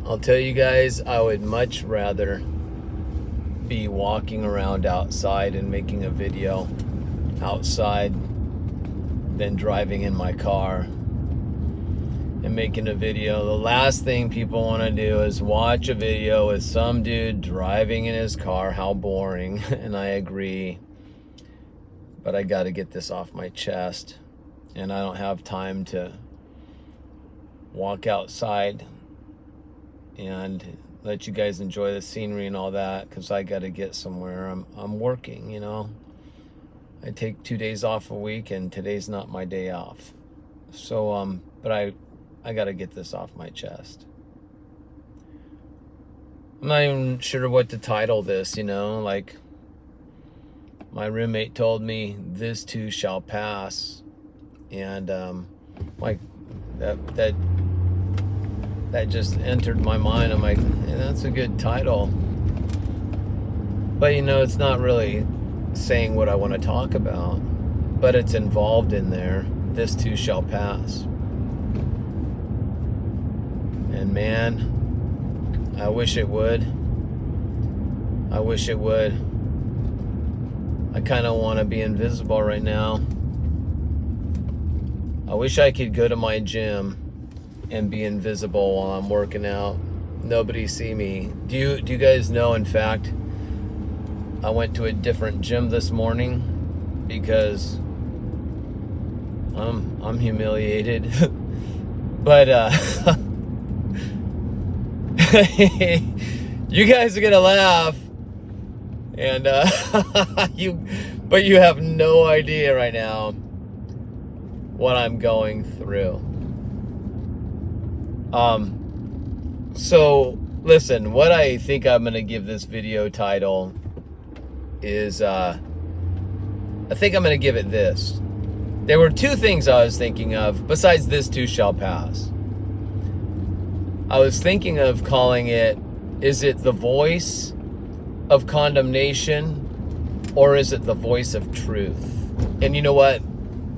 I'll tell you guys, I would much rather be walking around outside and making a video outside than driving in my car and making a video. The last thing people want to do is watch a video with some dude driving in his car. How boring. And I agree. But I got to get this off my chest. And I don't have time to walk outside and let you guys enjoy the scenery and all that, because I got to get somewhere. I'm working, you know. I take 2 days off a week, and today's not my day off. So, but I got to get this off my chest. I'm not even sure what to title this, you know. Like, my roommate told me, this too shall pass. And like that just entered my mind. I'm like, hey, that's a good title, but you know, it's not really saying what I want to talk about, but it's involved in there. This too shall pass. And man, I wish it would. I wish it would. I kind of want to be invisible right now. I wish I could go to my gym and be invisible while I'm working out. Nobody see me. Do you guys know, in fact, I went to a different gym this morning because I'm humiliated. But you guys are gonna laugh, and but you have no idea right now what I'm going through. So listen, what I think I'm gonna give this video title is I think I'm gonna give it this. There were two things I was thinking of besides this too shall pass. I was thinking of calling it, is it the voice of condemnation or is it the voice of truth? And you know what?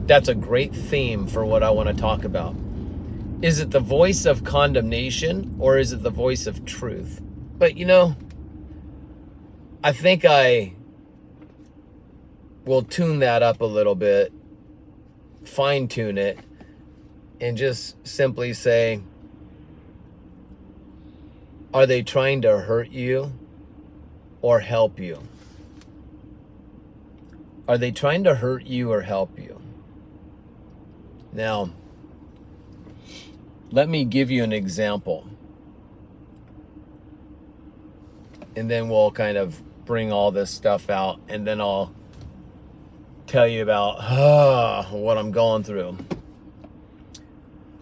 That's a great theme for what I want to talk about. Is it the voice of condemnation or is it the voice of truth? But you know, I think I will tune that up a little bit, fine tune it, and just simply say, are they trying to hurt you or help you? Are they trying to hurt you or help you? Now, let me give you an example. And then we'll kind of bring all this stuff out, and then I'll tell you about what I'm going through.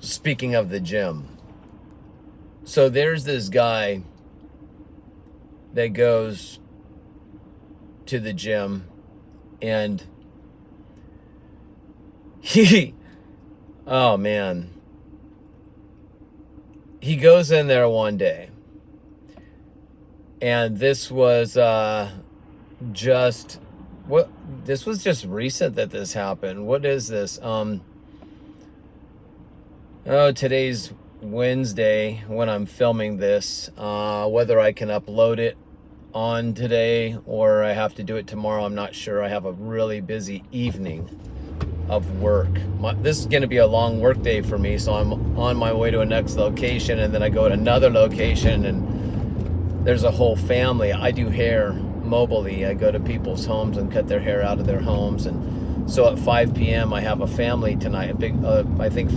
Speaking of the gym. So there's this guy that goes to the gym, and oh man, he goes in there one day, and this was just recent that this happened. What is this? Today's Wednesday when I'm filming this. Whether I can upload it on today or I have to do it tomorrow, I'm not sure. I have a really busy evening of work. This is going to be a long work day for me, so I'm on my way to a next location, and then I go to another location, and there's a whole family. I do hair mobily. I go to people's homes and cut their hair out of their homes, and so at 5 p.m. I have a family tonight, a big I think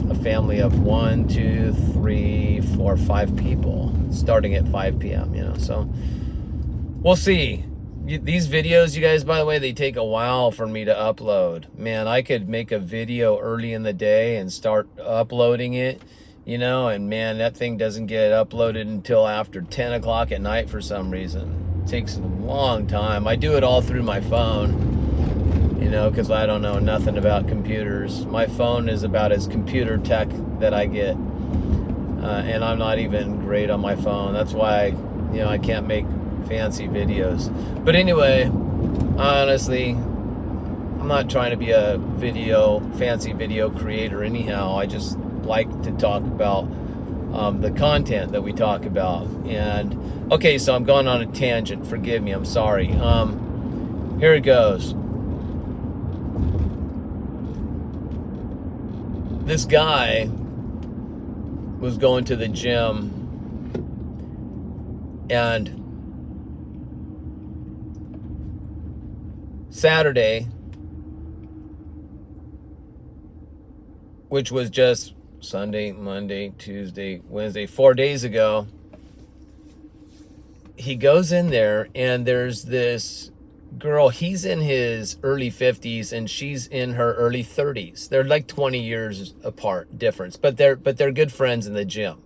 a family of 1, 2, 3, 4, 5 people starting at 5 p.m. you know. So we'll see. These videos, you guys, by the way, they take a while for me to upload. Man, I could make a video early in the day and start uploading it, you know, and man, that thing doesn't get uploaded until after 10 o'clock at night for some reason. It takes a long time. I do it all through my phone, you know, because I don't know nothing about computers. My phone is about as computer tech that I get, and I'm not even great on my phone. That's why, I can't make fancy videos. But anyway, honestly, I'm not trying to be a fancy video creator anyhow. I just like to talk about the content that we talk about. And okay, so I'm going on a tangent. Forgive me. I'm sorry. Here it goes. This guy was going to the gym, and Saturday, which was just Sunday, Monday, Tuesday, Wednesday, 4 days ago, he goes in there, and there's this girl. He's in his early 50s and she's in her early 30s. They're like 20 years apart difference, but they're good friends in the gym.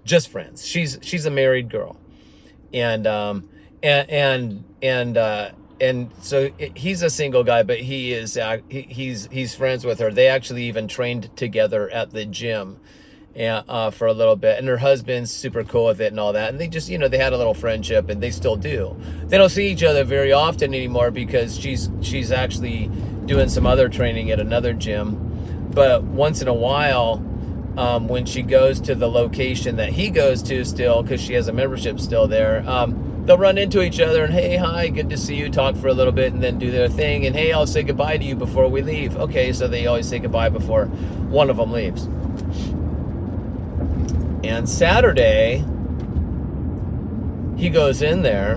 Just friends. She's a married girl. And so he's a single guy, but he's friends with her. They actually even trained together at the gym for a little bit, and her husband's super cool with it and all that. And they just, they had a little friendship, and they still do. They don't see each other very often anymore because she's actually doing some other training at another gym. But once in a while, when she goes to the location that he goes to still, because she has a membership still there, they'll run into each other and, hey, hi, good to see you, talk for a little bit, and then do their thing. And, hey, I'll say goodbye to you before we leave. Okay, so they always say goodbye before one of them leaves. And Saturday, he goes in there,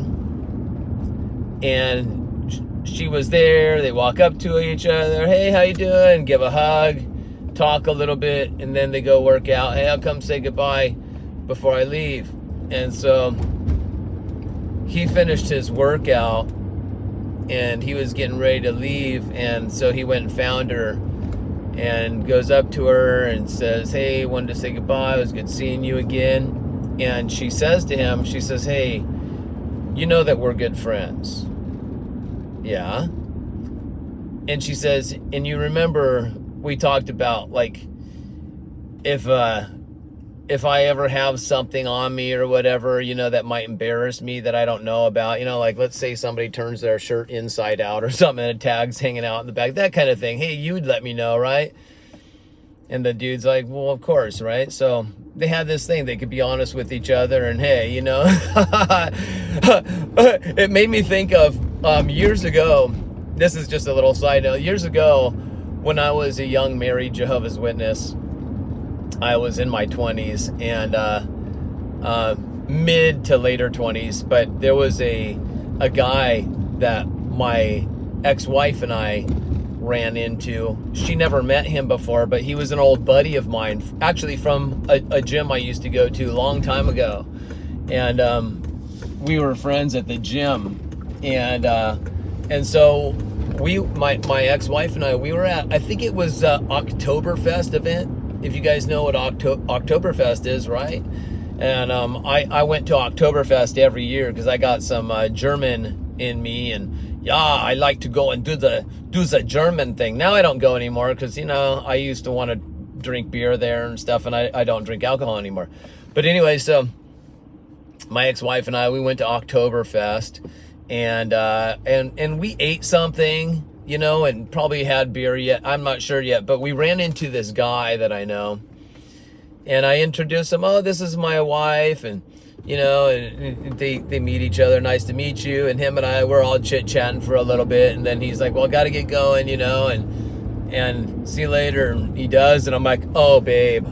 and she was there. They walk up to each other. Hey, how you doing? Give a hug, talk a little bit, and then they go work out. Hey, I'll come say goodbye before I leave. And so he finished his workout, and he was getting ready to leave, and so he went and found her and goes up to her and says, hey, wanted to say goodbye. It was good seeing you again. And she says to him, she says, hey, you know that we're good friends. Yeah. And she says, and you remember we talked about, like, if I ever have something on me or whatever, that might embarrass me that I don't know about, like, let's say somebody turns their shirt inside out or something and a tag's hanging out in the back, that kind of thing. Hey, you would let me know, right? And the dude's like, well, of course, right? So they had this thing. They could be honest with each other, and hey, it made me think of years ago. This is just a little side note. Years ago, when I was a young married Jehovah's Witness, I was in my 20s and mid to later 20s, but there was a guy that my ex-wife and I ran into. She never met him before, but he was an old buddy of mine, actually from a gym I used to go to a long time ago. And we were friends at the gym. And so my ex-wife and I, we were at, I think it was Oktoberfest event. If you guys know what Oktoberfest is, right? And I went to Oktoberfest every year because I got some German in me, and yeah, I like to go and do the German thing. Now I don't go anymore because, I used to want to drink beer there and stuff, and I don't drink alcohol anymore. But anyway, so my ex-wife and I, we went to Oktoberfest, and we ate something, and probably had beer yet. I'm not sure yet, but we ran into this guy that I know, and I introduced him. Oh, this is my wife, and and they meet each other. Nice to meet you. And him and I, we're all chit-chatting for a little bit, and then he's like, well, got to get going, and see you later. And he does, and I'm like, oh, babe.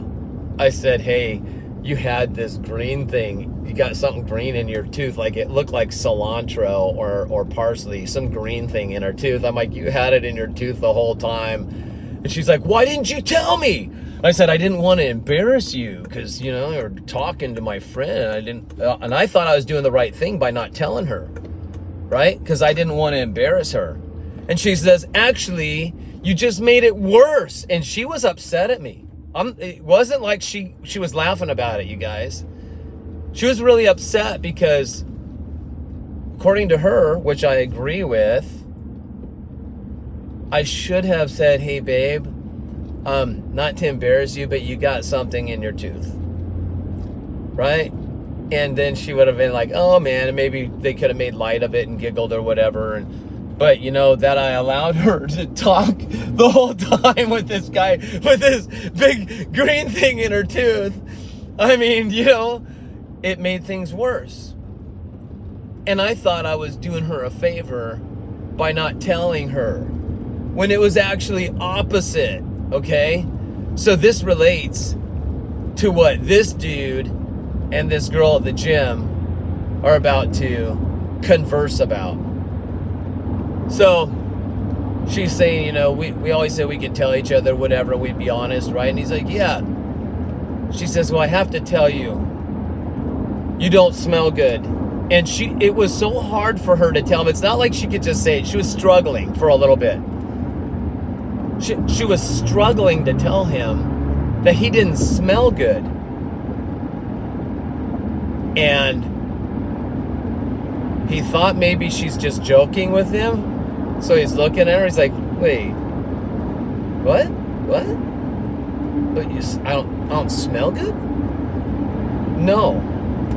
I said, hey, you had this green thing. You got something green in your tooth, like it looked like cilantro or parsley, some green thing in her tooth. I'm like, you had it in your tooth the whole time. And she's like, why didn't you tell me? I said, I didn't want to embarrass you because, you're talking to my friend. And I thought I was doing the right thing by not telling her, right? Because I didn't want to embarrass her. And she says, actually, you just made it worse. And she was upset at me. It wasn't like she was laughing about it, you guys. She was really upset because, according to her, which I agree with, I should have said, hey, babe, not to embarrass you, but you got something in your tooth, right? And then she would have been like, oh, man, and maybe they could have made light of it and giggled or whatever. But, that I allowed her to talk the whole time with this guy with this big green thing in her tooth. I mean, it made things worse. And I thought I was doing her a favor by not telling her, when it was actually opposite, okay? So this relates to what this dude and this girl at the gym are about to converse about. So she's saying, we always say we could tell each other whatever, we'd be honest, right? And he's like, yeah. She says, well, I have to tell you, you don't smell good. And it was so hard for her to tell him. It's not like she could just say it. She was struggling for a little bit. She was struggling to tell him that he didn't smell good. And he thought maybe she's just joking with him. So he's looking at her. He's like, wait, what? But I don't smell good? No,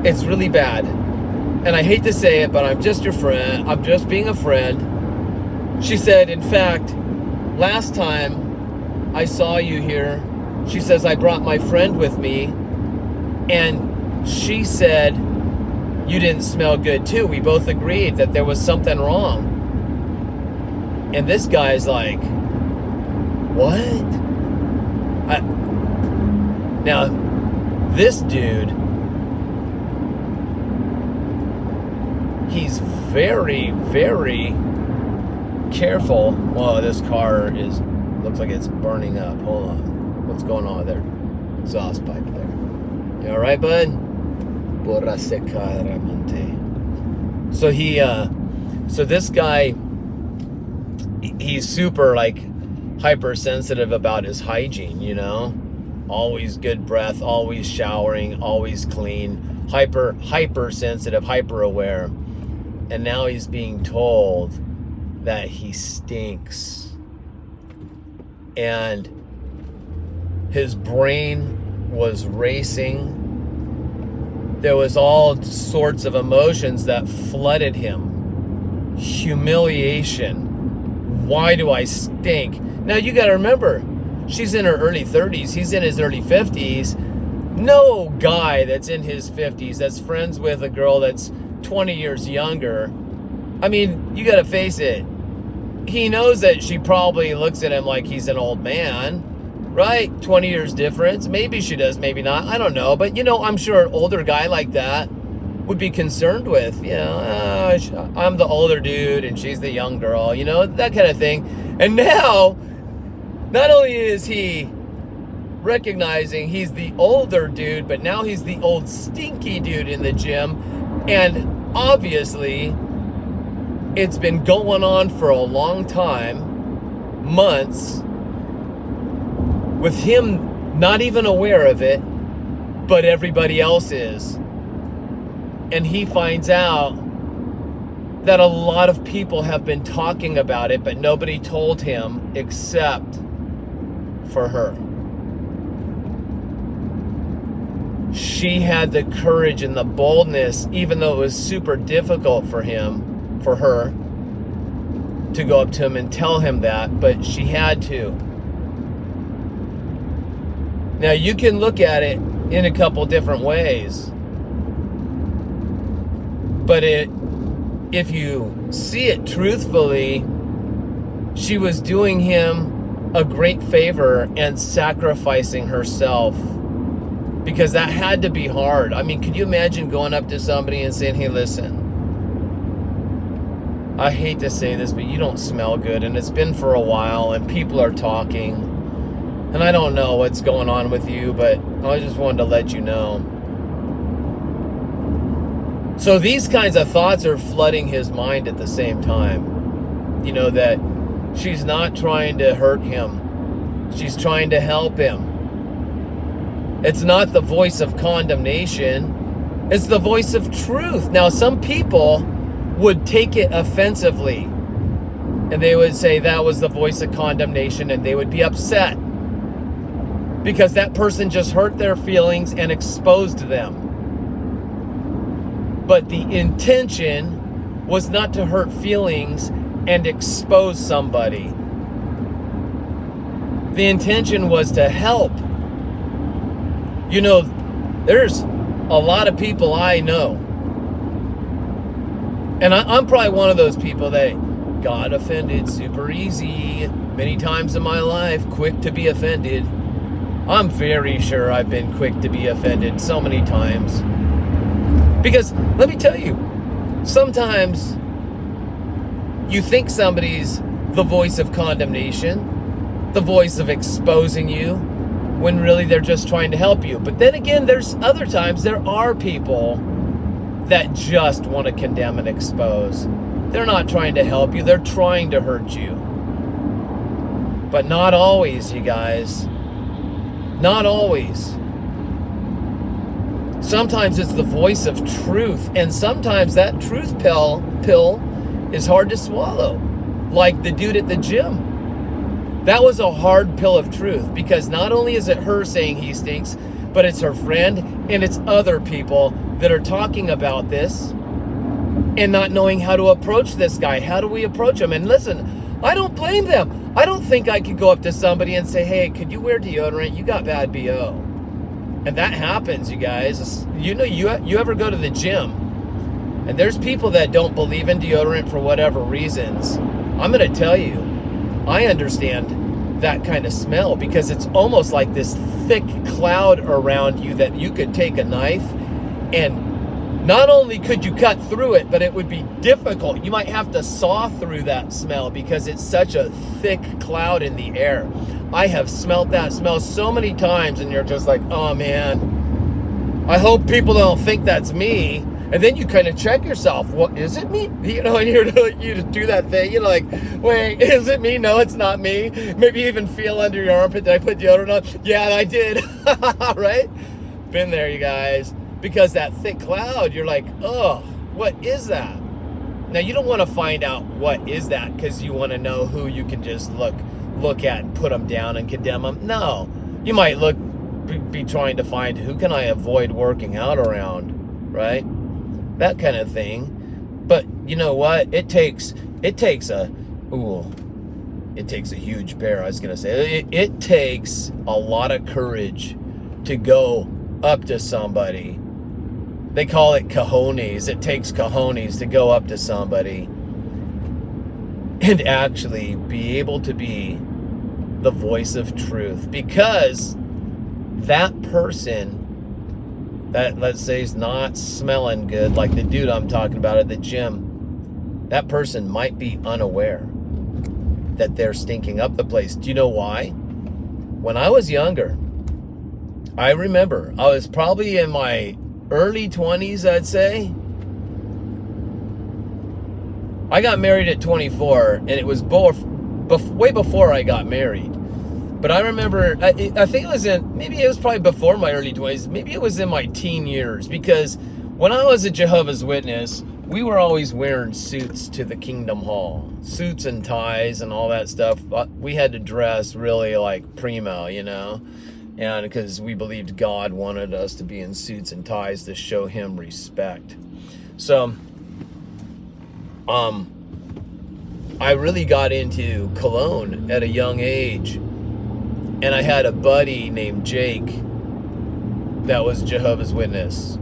it's really bad. And I hate to say it, but I'm just your friend. I'm just being a friend. She said, in fact, last time I saw you here, she says, I brought my friend with me, and she said you didn't smell good too. We both agreed that there was something wrong. And this guy's like, what? Now, this dude, he's very, very careful. Whoa, this car looks like it's burning up. Hold on. What's going on there? Exhaust pipe there. You all right, bud? So this guy, he's super hypersensitive about his hygiene, always good breath, always showering, always clean, hypersensitive, hyper aware. And now he's being told that he stinks. And his brain was racing. There was all sorts of emotions that flooded him. Humiliation. Why do I stink? Now you got to remember, she's in her early 30s. He's in his early 50s. No guy that's in his 50s that's friends with a girl that's 20 years younger. I mean, you got to face it. He knows that she probably looks at him like he's an old man, right? 20 years difference. Maybe she does, maybe not. I don't know. But, I'm sure an older guy like that would be concerned with, I'm the older dude and she's the young girl, that kind of thing. And now, not only is he recognizing he's the older dude, but now he's the old stinky dude in the gym. And obviously, it's been going on for a long time, months, with him not even aware of it, but everybody else is. And he finds out that a lot of people have been talking about it, but nobody told him except for her. She had the courage and the boldness, even though it was super difficult for her, to go up to him and tell him that, but she had to. Now, you can look at it in a couple different ways, but if you see it truthfully, she was doing him a great favor and sacrificing herself, because that had to be hard. I mean, could you imagine going up to somebody and saying, hey, listen, I hate to say this, but you don't smell good, and it's been for a while, and people are talking, and I don't know what's going on with you, but I just wanted to let you know. So these kinds of thoughts are flooding his mind at the same time. That she's not trying to hurt him. She's trying to help him. It's not the voice of condemnation. It's the voice of truth. Now, some people would take it offensively, and they would say that was the voice of condemnation, and they would be upset because that person just hurt their feelings and exposed them. But the intention was not to hurt feelings and expose somebody. The intention was to help. There's a lot of people I know, and I'm probably one of those people that got offended super easy many times in my life, quick to be offended. I'm very sure I've been quick to be offended so many times. Because let me tell you, sometimes you think somebody's the voice of condemnation, the voice of exposing you, when really they're just trying to help you. But then again, there's other times there are people that just want to condemn and expose. They're not trying to help you, they're trying to hurt you. But not always, you guys. Not always. Sometimes it's the voice of truth, and sometimes that truth pill is hard to swallow. Like the dude at the gym. That was a hard pill of truth, because not only is it her saying he stinks, but it's her friend and it's other people that are talking about this and not knowing how to approach this guy. How do we approach him? And listen, I don't blame them. I don't think I could go up to somebody and say, hey, could you wear deodorant? You got bad BO. And that happens, you guys. You know, you ever go to the gym and there's people that don't believe in deodorant for whatever reasons. I'm going to tell you, I understand that kind of smell, because it's almost like this thick cloud around you that you could take a knife and not only could you cut through it, but it would be difficult. You might have to saw through that smell because it's such a thick cloud in the air. I have smelled that smell so many times, and you're just like, oh man, I hope people don't think that's me. And then you kind of check yourself. What, is it me? You know, and you do that thing. You're like, wait, is it me? No, it's not me. Maybe you even feel under your armpit. Did I put deodorant on? Yeah, I did. Right? Been there, you guys. Because that thick cloud, you're like, oh, what is that? Now, you don't want to find out what is that because you want to know who you can just look at and put them down and condemn them. No. You might be trying to find, who can I avoid working out around, right? That kind of thing. But you know what? It takes a huge bear. I was gonna say it takes a lot of courage to go up to somebody. They call it cojones. It takes cojones to go up to somebody and actually be able to be the voice of truth, because that person that, let's say, is not smelling good, like the dude I'm talking about at the gym, that person might be unaware that they're stinking up the place. Do you know why? When I was younger, I remember I was probably in my early 20s, I'd say. I got married at 24, and it was way before I got married. But I remember, I think it was maybe it was probably before my early 20s. Maybe it was in my teen years, because when I was a Jehovah's Witness, we were always wearing suits to the Kingdom Hall. Suits and ties and all that stuff. We had to dress really like primo, you know? And because we believed God wanted us to be in suits and ties to show him respect. So, I really got into cologne at a young age. And I had a buddy named Jake that was Jehovah's Witness.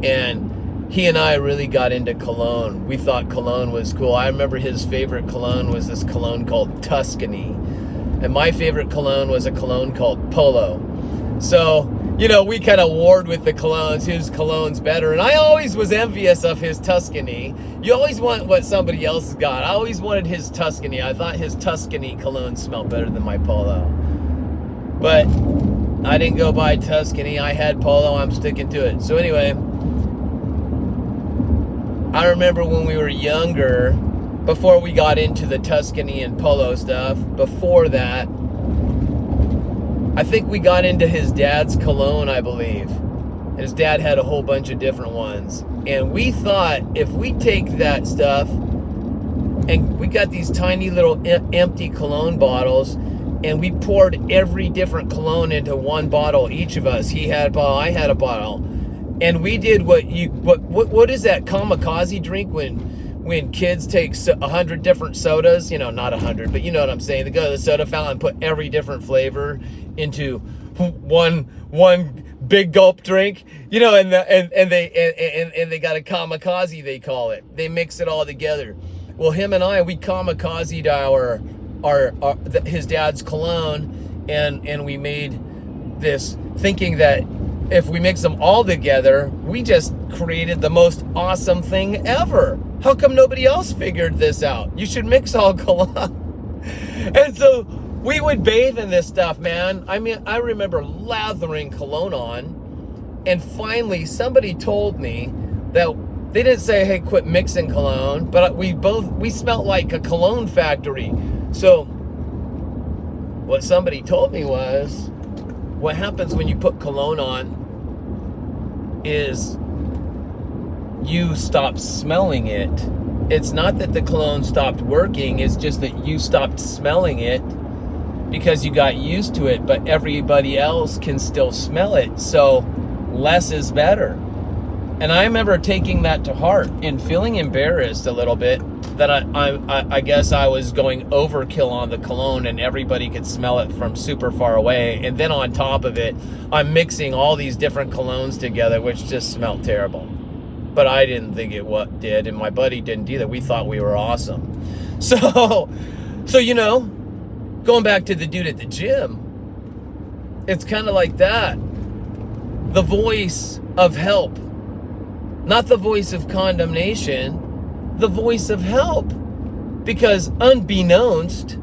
And he and I really got into cologne. We thought cologne was cool. I remember his favorite cologne was this cologne called Tuscany. And my favorite cologne was a cologne called Polo. So, you know, we kind of warred with the colognes. Whose cologne's better? And I always was envious of his Tuscany. You always want what somebody else has got. I always wanted his Tuscany. I thought his Tuscany cologne smelled better than my Polo. But I didn't go buy Tuscany. I had Polo. I'm sticking to it. So anyway, I remember when we were younger, before we got into the Tuscany and Polo stuff, before that, I think we got into his dad's cologne, I believe. His dad had a whole bunch of different ones. And we thought, if we take that stuff, and we got these tiny little empty cologne bottles, and we poured every different cologne into one bottle, each of us. He had a bottle, I had a bottle. And we did what is that kamikaze drink when kids take 100 different sodas? You know, not 100, but you know what I'm saying. They go to the soda fountain and put every different flavor into one big gulp drink, you know, and they got a kamikaze, they call it. They mix it all together. Well, him and we kamikazed his dad's cologne, and we made this, thinking that if we mix them all together, we just created the most awesome thing ever. How come nobody else figured this out? You should mix all cologne. And so we would bathe in this stuff, man. I mean, I remember lathering cologne on, and finally somebody told me that they didn't say, hey, quit mixing cologne, but we smelled like a cologne factory. So what somebody told me was, what happens when you put cologne on is you stop smelling it. It's not that the cologne stopped working, it's just that you stopped smelling it because you got used to it, but everybody else can still smell it. So less is better. And I remember taking that to heart and feeling embarrassed a little bit that I guess I was going overkill on the cologne and everybody could smell it from super far away. And then on top of it, I'm mixing all these different colognes together, which just smelled terrible. But I didn't think it did, and my buddy didn't either. We thought we were awesome. So you know, going back to the dude at the gym, it's kind of like that. The voice of help. Not the voice of condemnation, the voice of help. Because unbeknownst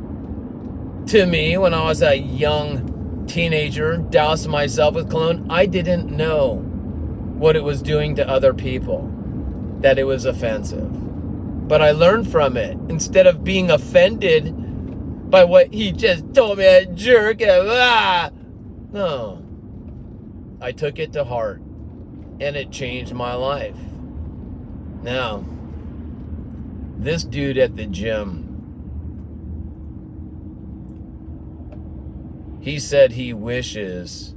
to me, when I was a young teenager, dousing myself with cologne, I didn't know what it was doing to other people, that it was offensive. But I learned from it. Instead of being offended by what he just told me, a jerk, no. I took it to heart, and it changed my life. Now, this dude at the gym, he said he wishes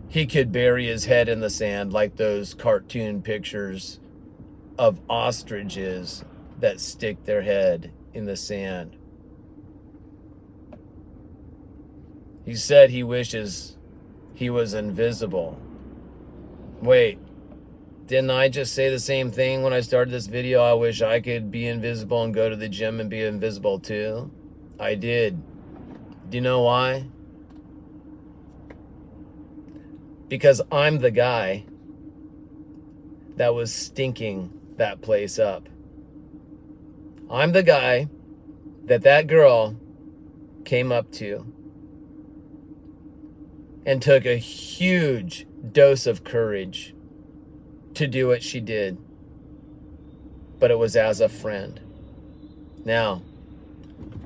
he could bury his head in the sand like those cartoon pictures of ostriches that stick their head in the sand. He said he wishes he was invisible. Wait, didn't I just say the same thing when I started this video? I wish I could be invisible and go to the gym and be invisible too. I did. Do you know why? Because I'm the guy that was stinking that place up. I'm the guy that girl came up to and took a huge dose of courage to do what she did. But it was as a friend. Now,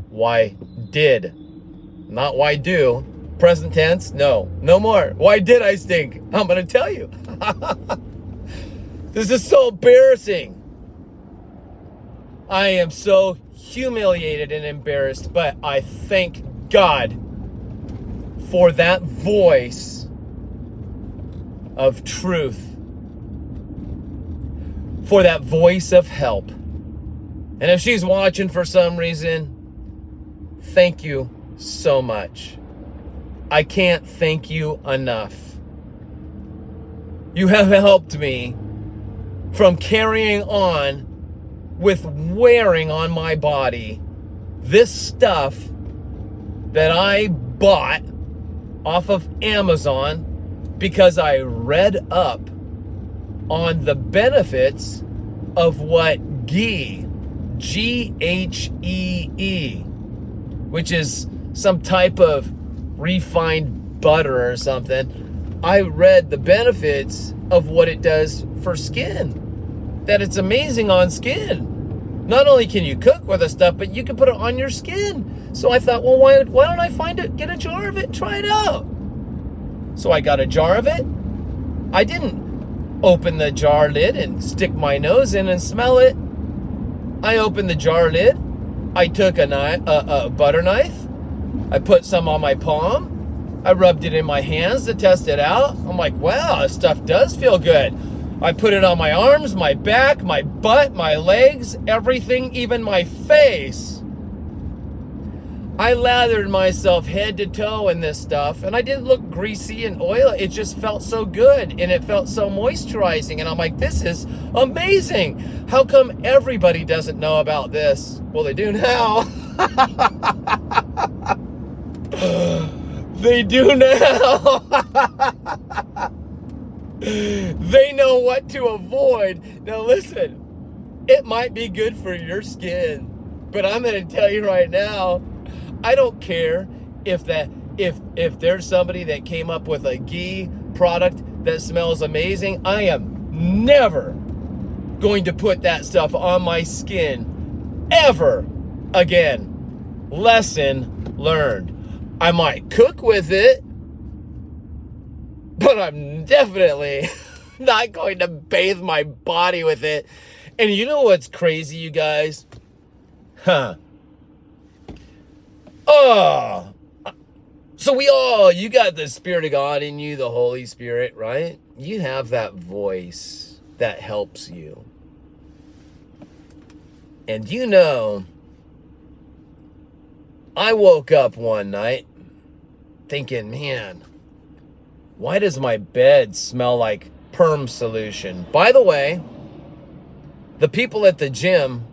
why did, not why do, present tense, no more. Why did I stink? I'm going to tell you. This is so embarrassing. I am so humiliated and embarrassed, but I thank God for that voice of truth, for that voice of help. And if she's watching for some reason, thank you so much. I can't thank you enough. You have helped me from carrying on with wearing on my body this stuff that I bought off of Amazon because I read up on the benefits of what ghee, Ghee, which is some type of refined butter or something. I read the benefits of what it does for skin, that it's amazing on skin. Not only can you cook with the stuff, but you can put it on your skin. So I thought, well, why don't I get a jar of it and try it out? So I got a jar of it. I didn't open the jar lid and stick my nose in and smell it. I opened the jar lid. I took a butter knife. I put some on my palm. I rubbed it in my hands to test it out. I'm like, wow, this stuff does feel good. I put it on my arms, my back, my butt, my legs, everything, even my face. I lathered myself head to toe in this stuff, and I didn't look greasy and oily. It just felt so good, and it felt so moisturizing. And I'm like, this is amazing. How come everybody doesn't know about this? Well, they do now. They do now. They know what to avoid. Now listen, it might be good for your skin, but I'm going to tell you right now, I don't care if there's somebody that came up with a ghee product that smells amazing. I am never going to put that stuff on my skin ever again. Lesson learned. I might cook with it, but I'm definitely not going to bathe my body with it. And you know what's crazy, you guys? Oh, so you got the Spirit of God in you, the Holy Spirit, right? You have that voice that helps you. And you know, I woke up one night thinking, man, why does my bed smell like perm solution? By the way, the people at the gym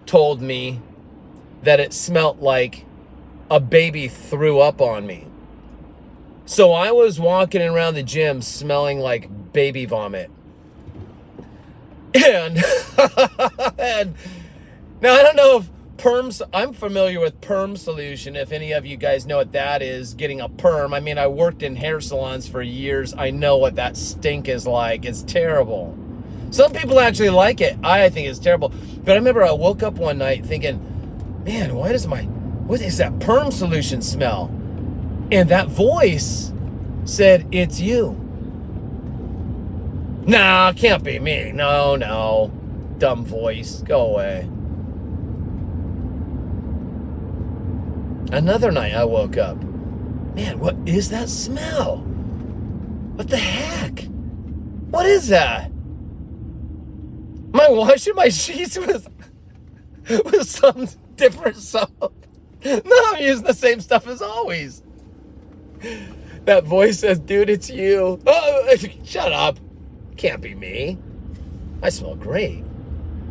told me that it smelled like a baby threw up on me. So I was walking around the gym smelling like baby vomit. And, and now I don't know if I'm familiar with perm solution. If any of you guys know what that is, getting a perm. I mean, I worked in hair salons for years. I know what that stink is like. It's terrible. Some people actually like it. I think it's terrible. But I remember I woke up one night thinking, man, what is that perm solution smell? And that voice said, it's you. Nah, can't be me. No. Dumb voice. Go away. Another night I woke up. Man, what is that smell? What the heck? What is that? Am I washing my sheets with some different soap? No, I'm using the same stuff as always. That voice says, dude, it's you. Oh, shut up. Can't be me. I smell great.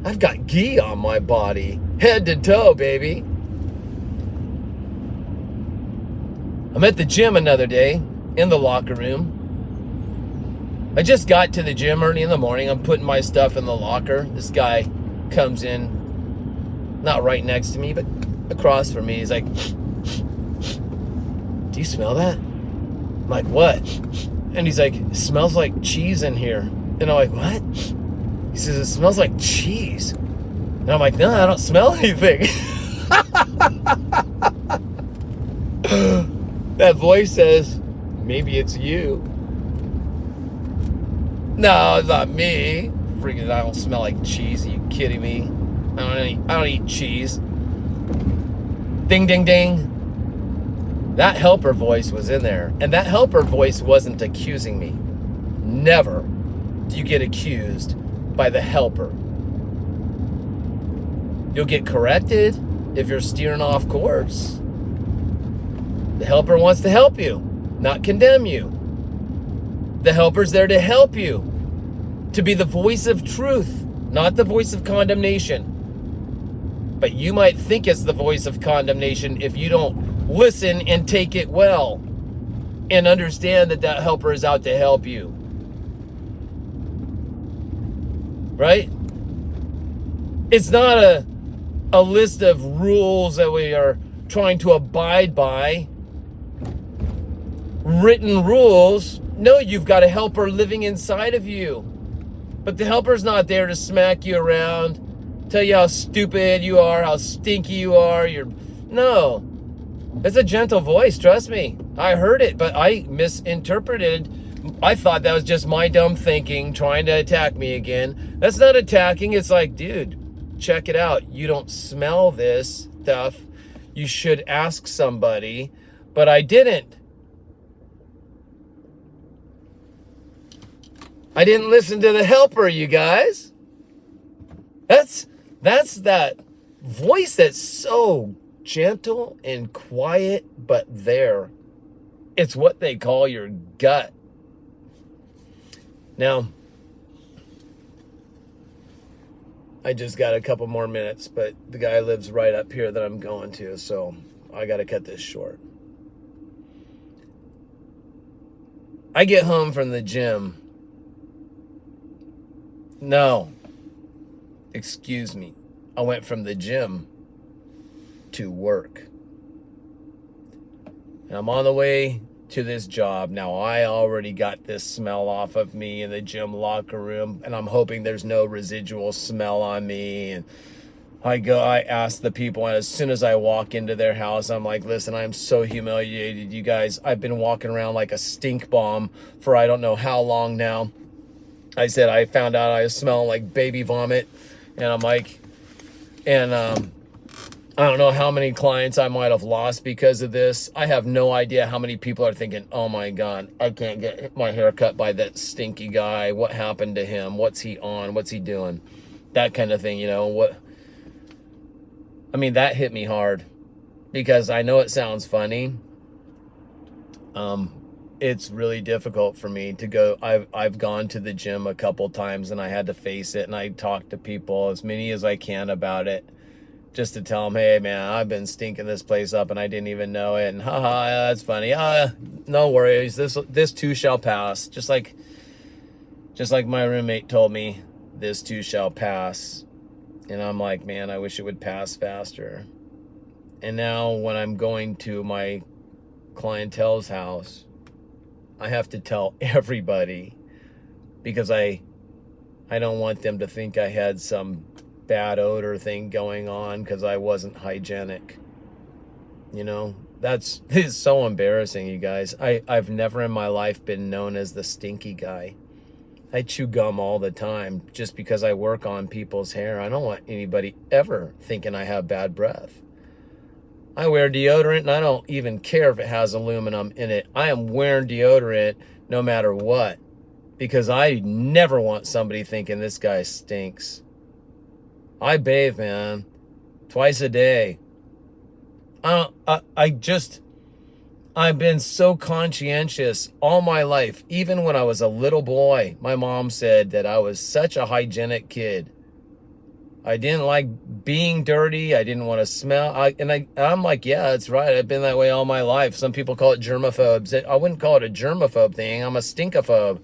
I've got ghee on my body. Head to toe, baby. I'm at the gym another day, in the locker room. I just got to the gym early in the morning. I'm putting my stuff in the locker. This guy comes in, not right next to me, but across from me. He's like, do you smell that? I'm like, what? And he's like, it smells like cheese in here. And I'm like, what? He says, it smells like cheese. And I'm like, no, I don't smell anything. That voice says, maybe it's you. No, it's not me. Freaking, I don't smell like cheese. Are you kidding me? I don't eat cheese. Ding, ding, ding. That helper voice was in there. And that helper voice wasn't accusing me. Never do you get accused by the helper. You'll get corrected if you're steering off course. The helper wants to help you, not condemn you. The helper's there to help you, to be the voice of truth, not the voice of condemnation. But you might think it's the voice of condemnation if you don't listen and take it well and understand that that helper is out to help you. Right? It's not a list of rules that we are trying to abide by. Written rules. No, you've got a helper living inside of you. But the helper's not there to smack you around, tell you how stupid you are, how stinky you are. No. It's a gentle voice, trust me. I heard it, but I misinterpreted. I thought that was just my dumb thinking trying to attack me again. That's not attacking. It's like, dude, check it out. You don't smell this stuff. You should ask somebody. But I didn't. I didn't listen to the helper, you guys. That's that voice that's so gentle and quiet, but there. It's what they call your gut. Now, I just got a couple more minutes, but the guy lives right up here that I'm going to, so I got to cut this short. I get home from the gym. No, excuse me. I went from the gym to work. And I'm on the way to this job. Now, I already got this smell off of me in the gym locker room, and I'm hoping there's no residual smell on me. And I ask the people, and as soon as I walk into their house, I'm like, listen, I'm so humiliated, you guys. I've been walking around like a stink bomb for I don't know how long now. I said I found out I was smelling like baby vomit, and I'm like, and I don't know how many clients I might have lost because of this. I have no idea how many people are thinking, oh my God, I can't get my hair cut by that stinky guy. What happened to him? What's he on? What's he doing? That kind of thing, that hit me hard because I know it sounds funny. It's really difficult for me to go. I've gone to the gym a couple times and I had to face it, and I talk to people, as many as I can, about it, just to tell them, hey man, I've been stinking this place up and I didn't even know it, and haha, that's funny. No worries, this too shall pass. Just like my roommate told me, this too shall pass. And I'm like, man, I wish it would pass faster. And now when I'm going to my clientele's house, I have to tell everybody because I don't want them to think I had some bad odor thing going on because I wasn't hygienic. It's so embarrassing, you guys. I've never in my life been known as the stinky guy. I chew gum all the time just because I work on people's hair. I don't want anybody ever thinking I have bad breath. I wear deodorant and I don't even care if it has aluminum in it. I am wearing deodorant no matter what because I never want somebody thinking this guy stinks. I bathe, man, twice a day. I've been so conscientious all my life. Even when I was a little boy, my mom said that I was such a hygienic kid. I didn't like being dirty. I didn't want to smell. I'm like, yeah, that's right. I've been that way all my life. Some people call it germaphobes. I wouldn't call it a germaphobe thing. I'm a stinkophobe.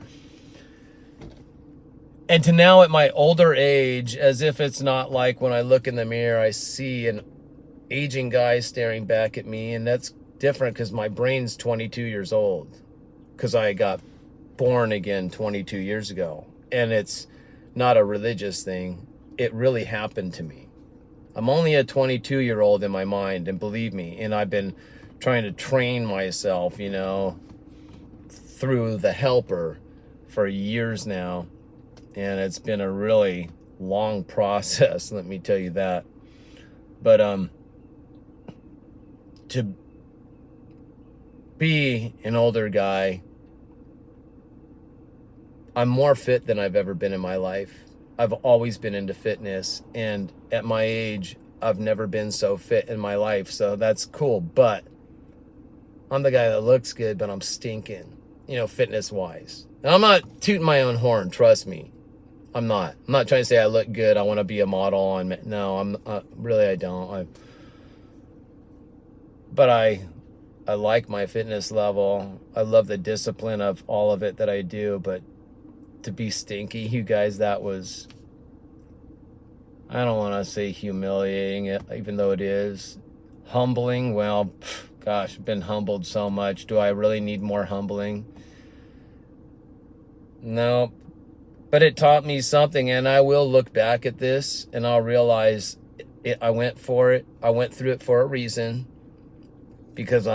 And to now at my older age, as if it's not like when I look in the mirror, I see an aging guy staring back at me, and that's different because my brain's 22 years old because I got born again 22 years ago, and it's not a religious thing. It really happened to me. I'm only a 22-year-old in my mind, and believe me, and I've been trying to train myself, through the helper for years now, and it's been a really long process, let me tell you that. But to be an older guy, I'm more fit than I've ever been in my life. I've always been into fitness, and at my age, I've never been so fit in my life, so that's cool. But I'm the guy that looks good, but I'm stinking, fitness-wise. And I'm not tooting my own horn, trust me. I'm not trying to say I look good, I want to be a model, and no, I don't. But I like my fitness level. I love the discipline of all of it that I do, but to be stinky, you guys, that was, I don't want to say humiliating, even though it is. Humbling, well, gosh, I've been humbled so much. Do I really need more humbling? No, but it taught me something, and I will look back at this and I'll realize I went through it for a reason, because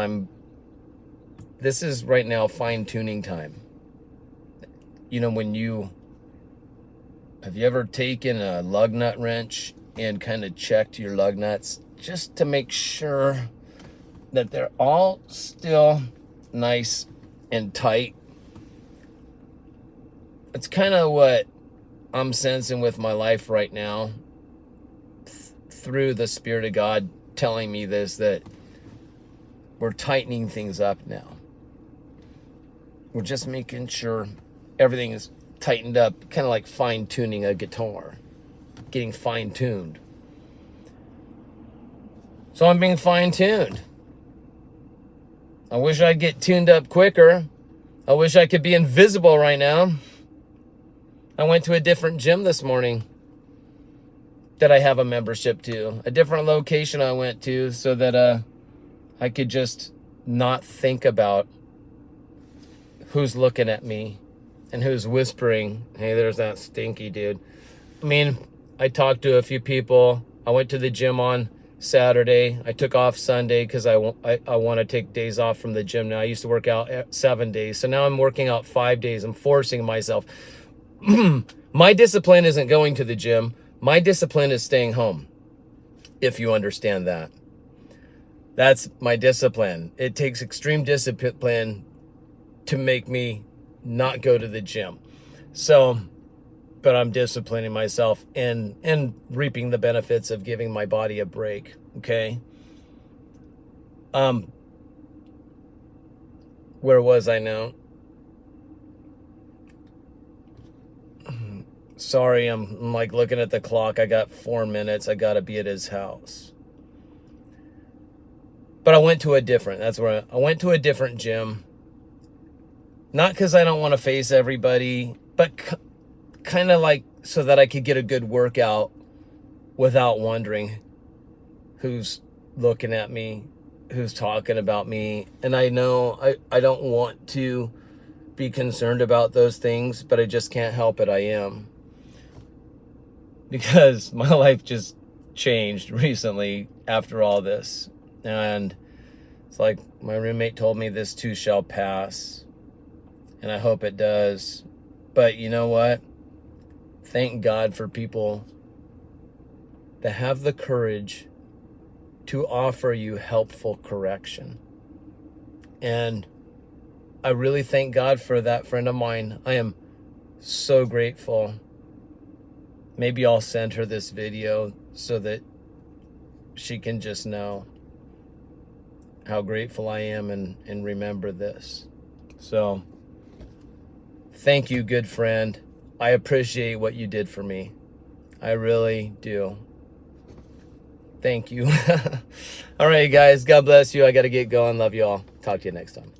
this is right now fine-tuning time. Have you ever taken a lug nut wrench and kind of checked your lug nuts just to make sure that they're all still nice and tight? It's kind of what I'm sensing with my life right now, through the Spirit of God telling me this, that we're tightening things up now. We're just making sure everything is tightened up, kind of like fine-tuning a guitar, getting fine-tuned. So I'm being fine-tuned. I wish I'd get tuned up quicker. I wish I could be invisible right now. I went to a different gym this morning that I have a membership to. A different location I went to so that I could just not think about who's looking at me and who's whispering, hey, there's that stinky dude. I mean, I talked to a few people. I went to the gym on Saturday. I took off Sunday because I want to take days off from the gym now. I used to work out 7 days. So now I'm working out 5 days. I'm forcing myself. My discipline isn't going to the gym. My discipline is staying home, if you understand that. That's my discipline. It takes extreme discipline to make me not go to the gym. So, but I'm disciplining myself and reaping the benefits of giving my body a break, okay? Where was I now? Sorry, I'm like looking at the clock. I got 4 minutes. I got to be at his house. But I went to a different, I went to a different gym. Not because I don't want to face everybody, but kind of like so that I could get a good workout without wondering who's looking at me, who's talking about me. And I know I don't want to be concerned about those things, but I just can't help it. I am. Because my life just changed recently after all this. And it's like my roommate told me, this too shall pass. And I hope it does. But you know what? Thank God for people that have the courage to offer you helpful correction. And I really thank God for that friend of mine. I am so grateful. Maybe I'll send her this video so that she can just know how grateful I am and remember this. So, thank you, good friend. I appreciate what you did for me. I really do. Thank you. All right, guys. God bless you. I got to get going. Love you all. Talk to you next time.